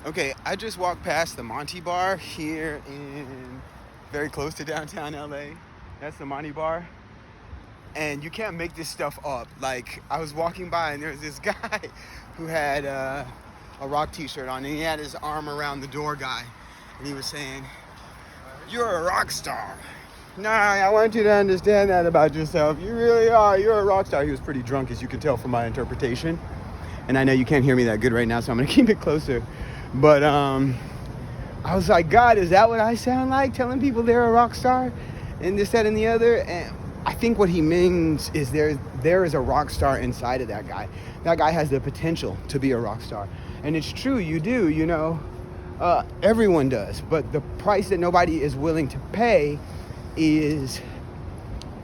Okay, I just walked past the Monty Bar here very close to downtown LA. That's the Monty Bar. And you can't make this stuff up. Like, I was walking by and there was this guy who had a rock t-shirt on, and he had his arm around the door guy. And he was saying, "You're a rock star." Nah, I want you to understand that about yourself. You really are. You're a rock star. He was pretty drunk, as you can tell from my interpretation. And I know you can't hear me that good right now, so I'm going to keep it closer. But I was like, God, is that what I sound like? Telling people they're a rock star and this, that, and the other? And I think what he means is there is a rock star inside of that guy. That guy has the potential to be a rock star. And it's true, you do, everyone does. But the price that nobody is willing to pay is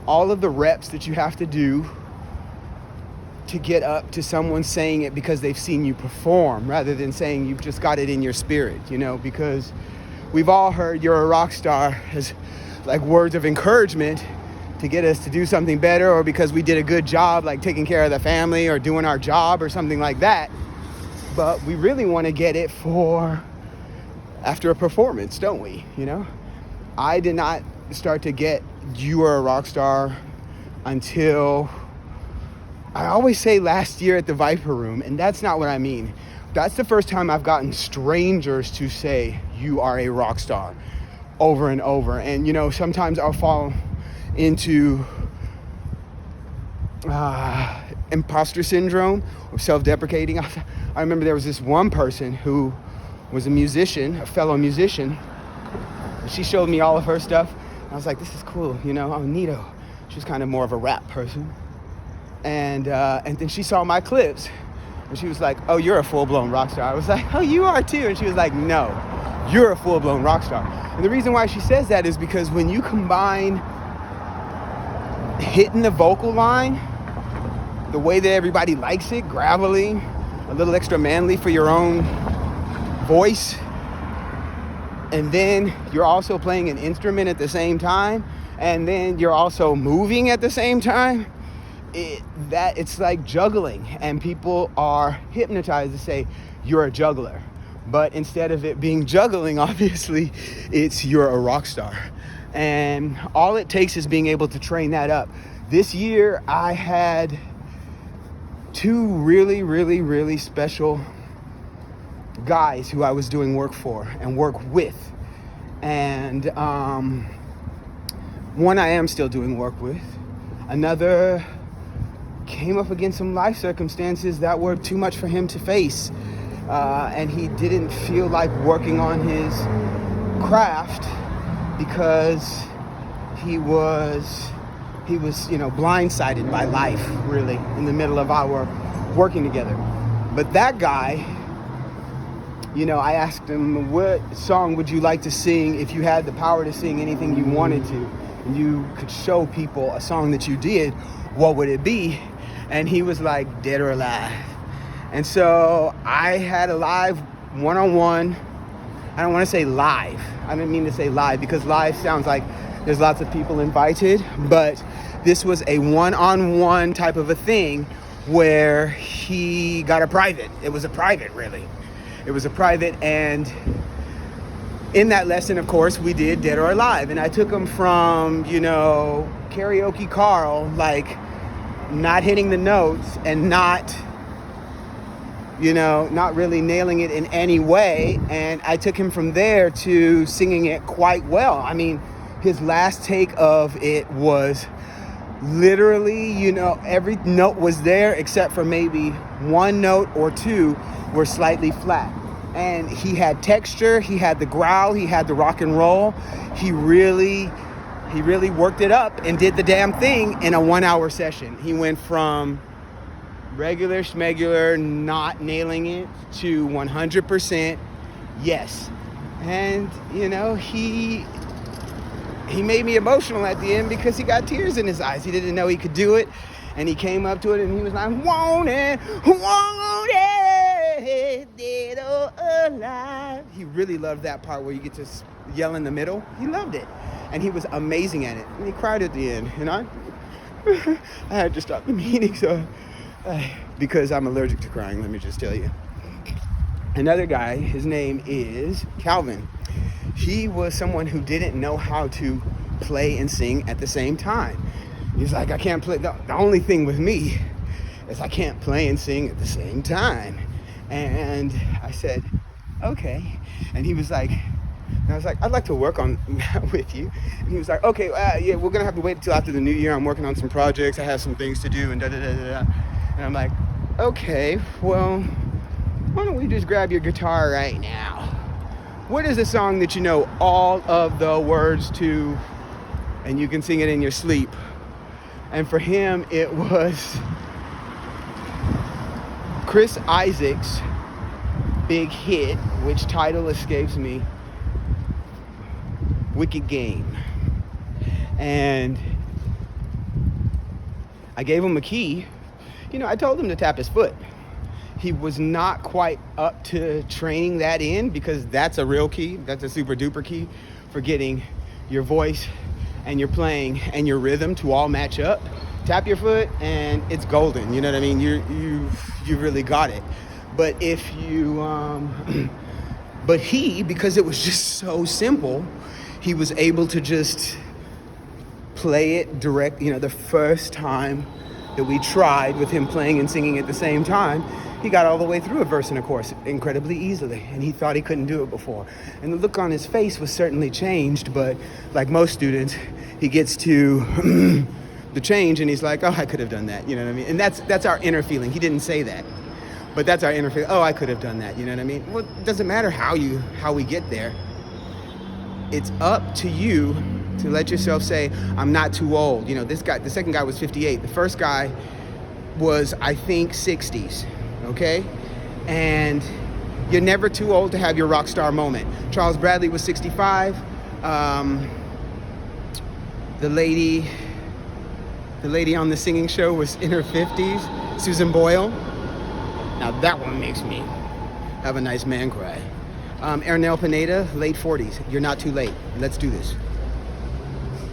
all of the reps that you have to do to get up to someone saying it because they've seen you perform, rather than saying you've just got it in your spirit, because we've all heard "you're a rock star" as like words of encouragement to get us to do something better, or because we did a good job like taking care of the family or doing our job or something like that. But we really want to get it for after a performance, don't we? I did not start to get "you are a rock star" until, I always say, last year at the Viper Room, and that's not what I mean. That's the first time I've gotten strangers to say "you are a rock star" over and over. And sometimes I'll fall into imposter syndrome or self-deprecating. I remember there was this one person who was a musician, a fellow musician. She showed me all of her stuff. I was like, this is cool, oh, neato. She was kind of more of a rap person. And then she saw my clips and she was like, "Oh, you're a full-blown rock star." I was like, "Oh, you are too." And she was like, "No, you're a full-blown rock star." And the reason why she says that is because when you combine hitting the vocal line the way that everybody likes it, gravelly, a little extra manly for your own voice, and then you're also playing an instrument at the same time, and then you're also moving at the same time, it's like juggling, and people are hypnotized to say you're a juggler. But instead of it being juggling, obviously, it's you're a rock star. And all it takes is being able to train that up. This year, I had two really, really, really special guys who I was doing work for and work with. And one I am still doing work with. Another came up against some life circumstances that were too much for him to face. And he didn't feel like working on his craft because he was blindsided by life, really, in the middle of our working together. But that guy, I asked him, what song would you like to sing if you had the power to sing anything you wanted to, and you could show people a song that you did, what would it be? And he was like, "Dead or Alive." And so I had a live one-on-one. I don't want to say live. I didn't mean to say live, because live sounds like there's lots of people invited. But this was a one-on-one type of a thing where he got a private. It was a private, really. It was a private. And in that lesson, of course, we did Dead or Alive. And I took him from, karaoke Carl, like not hitting the notes and not really nailing it in any way. And I took him from there to singing it quite well. I mean, his last take of it was literally, every note was there except for maybe one note or two were slightly flat. And he had texture, he had the growl, he had the rock and roll. He really worked it up and did the damn thing in a 1-hour session. He went from regular schmegular, not nailing it, to 100% yes. And he made me emotional at the end because he got tears in his eyes. He didn't know he could do it, and he came up to it and he was like, "Want it, dead or alive." He really loved that part where you get to yell in the middle. He loved it, and he was amazing at it. And he cried at the end, and I had to stop the meeting, so because I'm allergic to crying, let me just tell you. Another guy, his name is Calvin. He was someone who didn't know how to play and sing at the same time. He's like, I can't play. The only thing with me is I can't play and sing at the same time. And I said, okay. And he was like, and I was like, I'd like to work on that with you. And he was like, okay, yeah, we're going to have to wait until after the new year. I'm working on some projects. I have some things to do and da-da-da-da-da. And I'm like, okay, well, why don't we just grab your guitar right now? What is a song that you know all of the words to and you can sing it in your sleep? And for him, it was Chris Isaak's big hit, which title escapes me, Wicked Game. And I gave him a key. I told him to tap his foot. He was not quite up to training that in, because that's a real key. That's a super duper key for getting your voice and your playing and your rhythm to all match up. Tap your foot and it's golden. You know what I mean? You really got it. But if you, but he, because it was just so simple, he was able to just play it direct. The first time that we tried with him playing and singing at the same time, he got all the way through a verse and a chorus incredibly easily, and he thought he couldn't do it before. And the look on his face was certainly changed, but like most students, he gets to the change and he's like, oh, I could have done that, you know what I mean? And that's our inner feeling. He didn't say that, but that's our inner feeling. Oh, I could have done that, you know what I mean? Well, it doesn't matter how we get there. It's up to you to let yourself say, I'm not too old. This guy, the second guy was 58. The first guy was, I think, 60s. Okay? And you're never too old to have your rock star moment. Charles Bradley was 65. The lady on the singing show was in her 50s, Susan Boyle. Now that one makes me have a nice man cry. Ernell Pineda, late 40s. You're not too late. Let's do this.